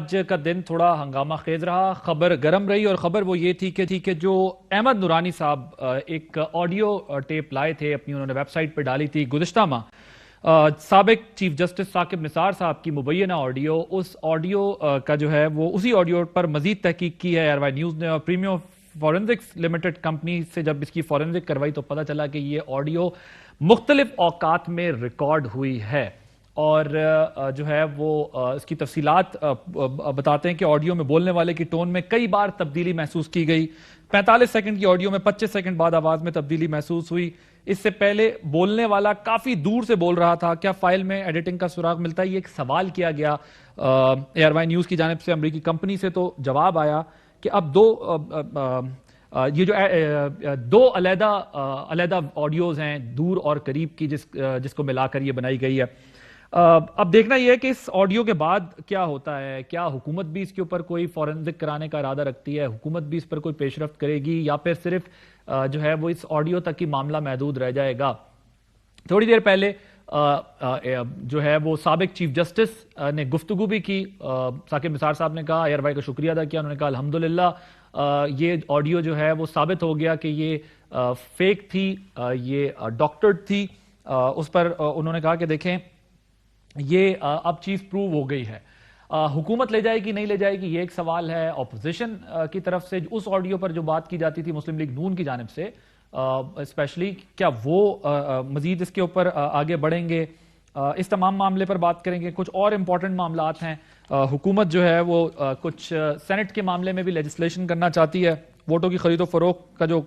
آج کا دن تھوڑا ہنگامہ خیز رہا، خبر گرم رہی، اور خبر وہ یہ تھی کہ جو احمد نورانی صاحب ایک آڈیو ٹیپ لائے تھے، اپنی انہوں نے ویب سائٹ پہ ڈالی تھی گزشتہ ماہ، سابق چیف جسٹس ثاقب نثار صاحب کی مبینہ آڈیو، اس آڈیو کا جو ہے وہ اسی آڈیو پر مزید تحقیق کی ہے ایئر وائی نیوز نے، اور پریمیو فورنزکس لمیٹڈ کمپنی سے جب اس کی فورنزک کروائی تو پتہ چلا کہ یہ آڈیو مختلف اوقات میں ریکارڈ ہوئی ہے، اور جو ہے وہ اس کی تفصیلات بتاتے ہیں کہ آڈیو میں بولنے والے کی ٹون میں کئی بار تبدیلی محسوس کی گئی، 45 سیکنڈ کی آڈیو میں 25 سیکنڈ بعد آواز میں تبدیلی محسوس ہوئی، اس سے پہلے بولنے والا کافی دور سے بول رہا تھا، کیا فائل میں ایڈیٹنگ کا سراغ ملتا ہے؟ یہ ایک سوال کیا گیا ایئر وائی نیوز کی جانب سے امریکی کمپنی سے، تو جواب آیا کہ اب یہ جو دو علیحدہ آڈیوز ہیں دور اور قریب کی، جس کو ملا کر یہ بنائی گئی ہے۔ اب دیکھنا یہ ہے کہ اس آڈیو کے بعد کیا ہوتا ہے، کیا حکومت بھی اس کے اوپر کوئی فورنزک کرانے کا ارادہ رکھتی ہے، حکومت بھی اس پر کوئی پیش رفت کرے گی، یا پھر صرف جو ہے وہ اس آڈیو تک ہی معاملہ محدود رہ جائے گا۔ تھوڑی دیر پہلے جو ہے وہ سابق چیف جسٹس نے گفتگو بھی کی، ثاقب نثار صاحب نے کہا، ایئر وائی کا شکریہ ادا کیا، انہوں نے کہا الحمدللہ یہ آڈیو جو ہے وہ ثابت ہو گیا کہ یہ فیک تھی، یہ ڈاکٹرڈ تھی، اس پر انہوں نے کہا کہ دیکھیں یہ اب چیز پروو ہو گئی ہے، حکومت لے جائے گی نہیں لے جائے گی یہ ایک سوال ہے، اپوزیشن کی طرف سے اس آڈیو پر جو بات کی جاتی تھی مسلم لیگ نون کی جانب سے اسپیشلی، کیا وہ مزید اس کے اوپر آگے بڑھیں گے، اس تمام معاملے پر بات کریں گے۔ کچھ اور امپورٹنٹ معاملات ہیں، حکومت جو ہے وہ کچھ سینٹ کے معاملے میں بھی لیجسلیشن کرنا چاہتی ہے، ووٹوں کی خرید و فروخت کا جو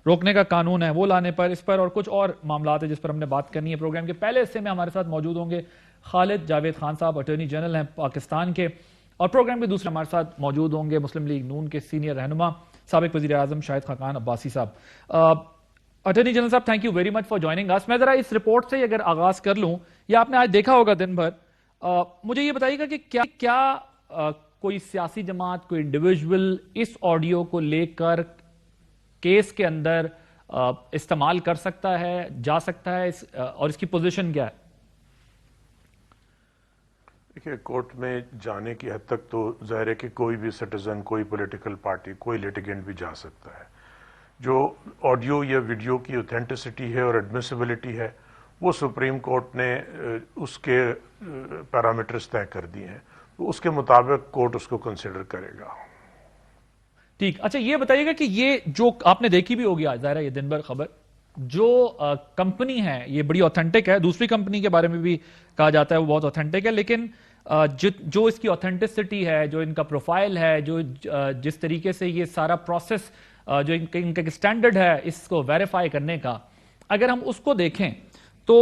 روکنے کا قانون ہے وہ لانے پر، اس پر اور کچھ اور معاملات ہیں جس پر ہم نے بات کرنی ہے۔ پروگرام کے پہلے حصے میں ہمارے ساتھ موجود ہوں گے خالد جاوید خان صاحب، اٹارنی جنرل ہیں پاکستان کے، اور پروگرام کے دوسرے ہمارے ساتھ موجود ہوں گے مسلم لیگ نون کے سینئر رہنما سابق وزیر اعظم شاہد خاقان عباسی صاحب۔ اٹارنی جنرل صاحب، thank you very much for joining اس۔ میں ذرا اس رپورٹ سے اگر آغاز کر لوں، یا آپ نے آج دیکھا ہوگا دن بھر، مجھے یہ بتائیے گا کہ کیا کوئی سیاسی جماعت، کوئی انڈیویجول اس آڈیو کو لے کر کیس کے اندر استعمال کر سکتا ہے، جا سکتا ہے، اور اس کی پوزیشن کیا ہے؟ دیکھیے، کورٹ میں جانے کی حد تک تو ظاہر ہے کہ کوئی بھی سٹیزن، کوئی پولیٹیکل پارٹی، کوئی لیٹیگنٹ بھی جا سکتا ہے۔ جو آڈیو یا ویڈیو کی اوتھینٹسٹی ہے اور ایڈمیسیبلٹی ہے، وہ سپریم کورٹ نے اس کے پیرامیٹرز طے کر دیے ہیں، تو اس کے مطابق کورٹ اس کو کنسیڈر کرے گا۔ ٹھیک، اچھا یہ بتائیے گا کہ یہ جو آپ نے دیکھی بھی ہوگی ظاہر ہے یہ دن بھر خبر، جو کمپنی ہے یہ بڑی اوتھینٹک ہے، دوسری کمپنی کے بارے میں بھی کہا جاتا ہے وہ بہت اوتھینٹک ہے، لیکن جو اس کی اوتھینٹسٹی ہے، جو ان کا پروفائل ہے، جو جس طریقے سے یہ سارا پروسیس جو ان کا سٹینڈرڈ ہے اس کو ویریفائی کرنے کا، اگر ہم اس کو دیکھیں تو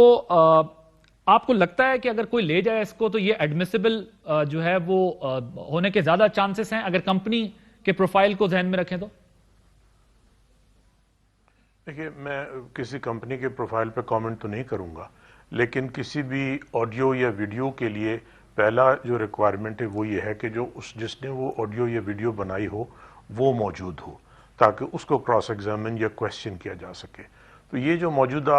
آپ کو لگتا ہے کہ اگر کوئی لے جائے اس کو تو یہ ایڈمیسیبل جو ہے وہ ہونے کے زیادہ چانسز ہیں، اگر کمپنی کے پروفائل کو ذہن میں رکھیں تو؟ دیکھیے، میں کسی کمپنی کے پروفائل پہ کامنٹ تو نہیں کروں گا، لیکن کسی بھی آڈیو یا ویڈیو کے لیے پہلا جو ریکوائرمنٹ ہے وہ یہ ہے کہ جس نے وہ آڈیو یا ویڈیو بنائی ہو وہ موجود ہو، تاکہ اس کو کراس ایگزامن یا کویسچن کیا جا سکے۔ تو یہ جو موجودہ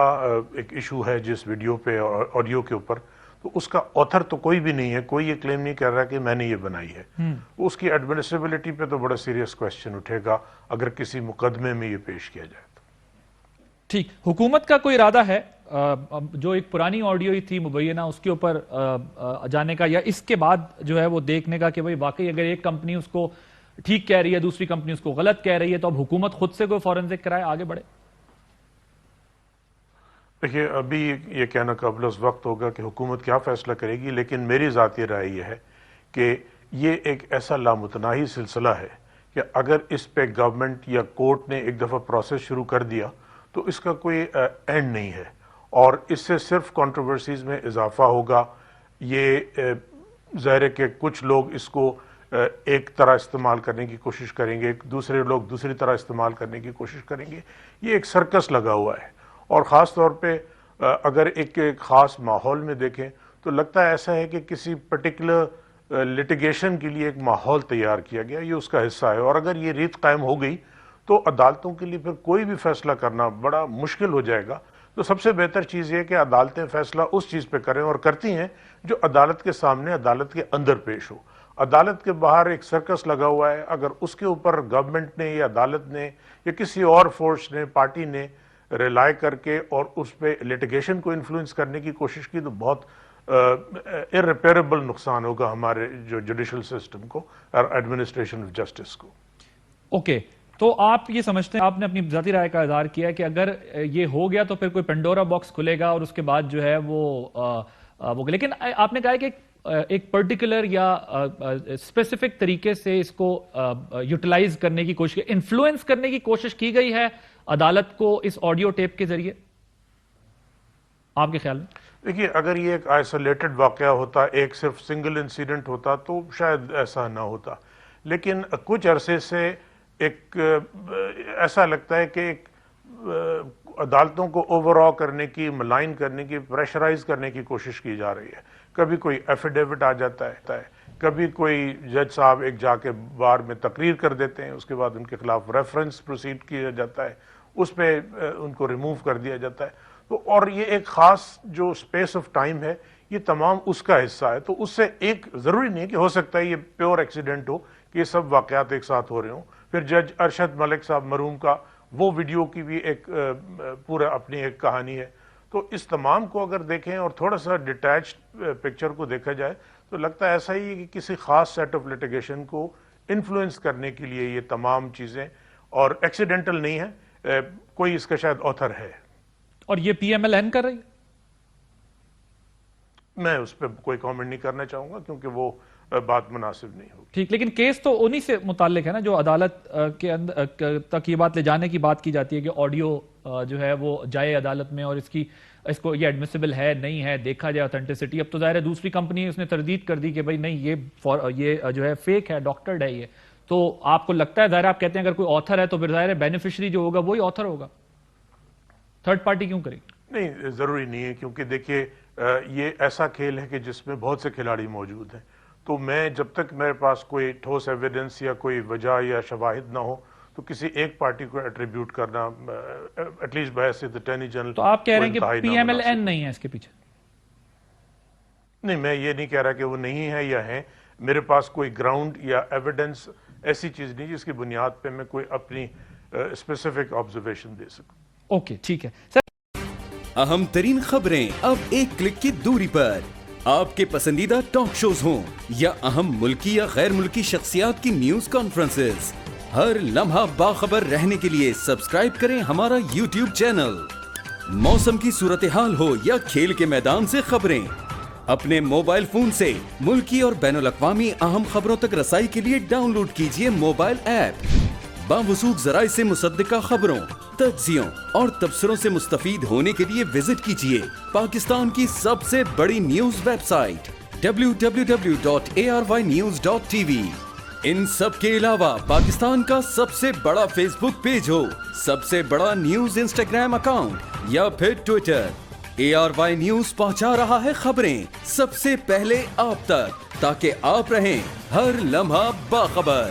ایک ایشو ہے جس ویڈیو پہ آڈیو کے اوپر، تو اس کا آتھر تو کوئی بھی نہیں ہے، کوئی یہ کلیم نہیں کر رہا کہ میں نے یہ بنائی ہے۔ اس کی ایڈمنسٹریبلٹی پہ تو بڑا سیریس کویسچن اٹھے گا اگر کسی مقدمے میں یہ پیش کیا جائے تو۔ ٹھیک، حکومت کا کوئی ارادہ ہے جو ایک پرانی آڈیو ہی تھی مبینہ اس کے اوپر جانے کا، یا اس کے بعد جو ہے وہ دیکھنے کا کہ بھئی واقعی اگر ایک کمپنی اس کو ٹھیک کہہ رہی ہے، دوسری کمپنی اس کو غلط کہہ رہی ہے، تو اب حکومت خود سے کوئی فورنزک کرائے، آگے بڑھے؟ دیکھیے، ابھی یہ کہنا قابل وقت ہوگا کہ حکومت کیا فیصلہ کرے گی، لیکن میری ذاتی رائے یہ ہے کہ یہ ایک ایسا لامتناہی سلسلہ ہے کہ اگر اس پہ گورنمنٹ یا کورٹ نے ایک دفعہ پروسیس شروع کر دیا تو اس کا کوئی اینڈ نہیں ہے، اور اس سے صرف کنٹروورسیز میں اضافہ ہوگا۔ یہ ظاہر ہے کہ کچھ لوگ اس کو ایک طرح استعمال کرنے کی کوشش کریں گے، دوسرے لوگ دوسری طرح استعمال کرنے کی کوشش کریں گے، یہ ایک سرکس لگا ہوا ہے۔ اور خاص طور پہ اگر ایک خاص ماحول میں دیکھیں تو لگتا ہے ایسا ہے کہ کسی پرٹیکولر لٹیگیشن کے لیے ایک ماحول تیار کیا گیا، یہ اس کا حصہ ہے، اور اگر یہ ریت قائم ہو گئی تو عدالتوں کے لیے پھر کوئی بھی فیصلہ کرنا بڑا مشکل ہو جائے گا۔ تو سب سے بہتر چیز یہ کہ عدالتیں فیصلہ اس چیز پہ کریں، اور کرتی ہیں جو عدالت کے سامنے، عدالت کے اندر پیش ہو۔ عدالت کے باہر ایک سرکس لگا ہوا ہے، اگر اس کے اوپر گورنمنٹ نے یا عدالت نے یا کسی اور فورس نے، پارٹی نے ریلائی کر کے اور اس پہ لیٹیگیشن کو انفلوئنس کرنے کی کوشش کی تو بہت irreparable نقصان ہوگا ہمارے جو جوڈیشل سسٹم کو اور ایڈمنسٹریشن آف جسٹس کو۔ اوکے، تو آپ یہ سمجھتے ہیں، آپ نے اپنی ذاتی رائے کا اظہار کیا کہ اگر یہ ہو گیا تو پھر کوئی پنڈورا باکس کھلے گا اور اس کے بعد جو ہے وہ لیکن آپ نے کہا کہ ایک پرٹیکولر یا اسپیسیفک طریقے سے اس کو یوٹیلائز کرنے کی کوشش، انفلوئنس کرنے کی کوشش کی گئی ہے عدالت کو اس آڈیو ٹیپ کے ذریعے، آپ کے خیال میں؟ دیکھیے، اگر یہ ایک آئسولیٹڈ واقعہ ہوتا، ایک صرف سنگل انسیڈنٹ ہوتا تو شاید ایسا نہ ہوتا، لیکن کچھ عرصے سے ایک ایسا لگتا ہے کہ ایک عدالتوں کو اوور آ کرنے کی، ملائن کرنے کی، پریشرائز کرنے کی کوشش کی جا رہی ہے۔ کبھی کوئی ایفیڈیوٹ آ جاتا ہے، کبھی کوئی جج صاحب ایک جا کے بار میں تقریر کر دیتے ہیں، اس کے بعد ان کے خلاف ریفرنس پروسیڈ کیا جاتا ہے، اس پہ ان کو ریموو کر دیا جاتا ہے۔ تو اور یہ ایک خاص جو اسپیس آف ٹائم ہے، یہ تمام اس کا حصہ ہے۔ تو اس سے ایک ضروری نہیں کہ ہو سکتا ہے یہ پیور ایکسیڈنٹ ہو کہ یہ سب واقعات ایک ساتھ ہو رہے ہوں۔ پھر جج ارشد ملک صاحب مرحوم کا وہ ویڈیو کی بھی ایک پورا اپنی ایک کہانی ہے۔ تو اس تمام کو اگر دیکھیں اور تھوڑا سا ڈیٹیچڈ پکچر کو دیکھا جائے تو لگتا ہے ایسا ہی ہے کہ کسی خاص سیٹ آف لیٹیگیشن کو انفلوئنس کرنے کے لیے یہ تمام چیزیں، اور ایکسیڈنٹل نہیں ہے، کوئی اس کا شاید آتھر ہے۔ اور یہ پی ایم ایل این کر رہی ہے؟ میں اس پہ کوئی کامنٹ نہیں کرنا چاہوں گا کیونکہ وہ بات مناسب نہیں ہوگی۔ ٹھیک، لیکن کیس تو انہی سے متعلق ہے نا، جو عدالت کے اندر تک یہ بات لے جانے کی بات کی جاتی ہے کہ آڈیو جو ہے وہ جائے عدالت میں اور اس کو یہ ایڈمیسیبل ہے نہیں ہے، دیکھا جائے اوتھینٹسٹی۔ اب تو ظاہر ہے دوسری کمپنی اس نے تردید کر دی کہ بھائی نہیں، یہ جو ہے فیک ہے، ڈاکٹرڈ ہے یہ۔ تو آپ کو لگتا ہے، ظاہر آپ کہتے ہیں اگر کوئی آتھر ہے تو پھر ظاہر ہے بینیفیشری جو ہوگا وہی آتھر ہوگا، تھرڈ پارٹی کیوں کرے گی؟ نہیں، ضروری نہیں ہے، کیونکہ دیکھیے یہ ایسا کھیل ہے کہ جس میں بہت سے کھلاڑی موجود ہیں۔ تو میں جب تک میرے پاس کوئی ٹھوس ایویڈنس یا کوئی وجہ یا شواہد نہ ہو تو کسی ایک پارٹی کو ایٹریبیوٹ کرنا ایٹ لیسٹ بحیثیت اٹارنی جنرل، تو آپ کہہ رہے ہیں کہ پی ایم ایل این نہیں ہے اس کے پیچھے؟ نہیں، میں یہ نہیں کہہ رہا کہ وہ نہیں ہے یا ہے، میرے پاس کوئی گراؤنڈ یا ایویڈنس ایسی چیز نہیں جس کی بنیاد پہ میں کوئی اپنی اسپیسیفک آبزرویشن دے سکوں۔ اوکے، ٹھیک ہے سر۔ اہم ترین خبریں اب ایک کلک کی دوری پر، آپ کے پسندیدہ ٹاک شوز ہوں یا اہم ملکی یا غیر ملکی شخصیات کی نیوز کانفرنسز، ہر لمحہ باخبر رہنے کے لیے سبسکرائب کریں ہمارا یوٹیوب چینل۔ موسم کی صورتحال ہو یا کھیل کے میدان سے خبریں، اپنے موبائل فون سے ملکی اور بین الاقوامی اہم خبروں تک رسائی کے لیے ڈاؤن لوڈ کیجیے موبائل ایپ۔ باوثوق ذرائع سے مصدقہ خبروں، تجزیوں اور تبصروں سے مستفید ہونے کے لیے وزٹ کیجیے پاکستان کی سب سے بڑی نیوز ویب سائٹ www.arYnews.tv۔ ان سب کے علاوہ پاکستان کا سب سے بڑا فیس بک پیج ہو، سب سے بڑا نیوز انسٹاگرام اکاؤنٹ یا پھر ٹویٹر، ARY نیوز پہنچا رہا ہے خبریں سب سے پہلے آپ تک، تاکہ آپ رہیں ہر لمحہ باخبر۔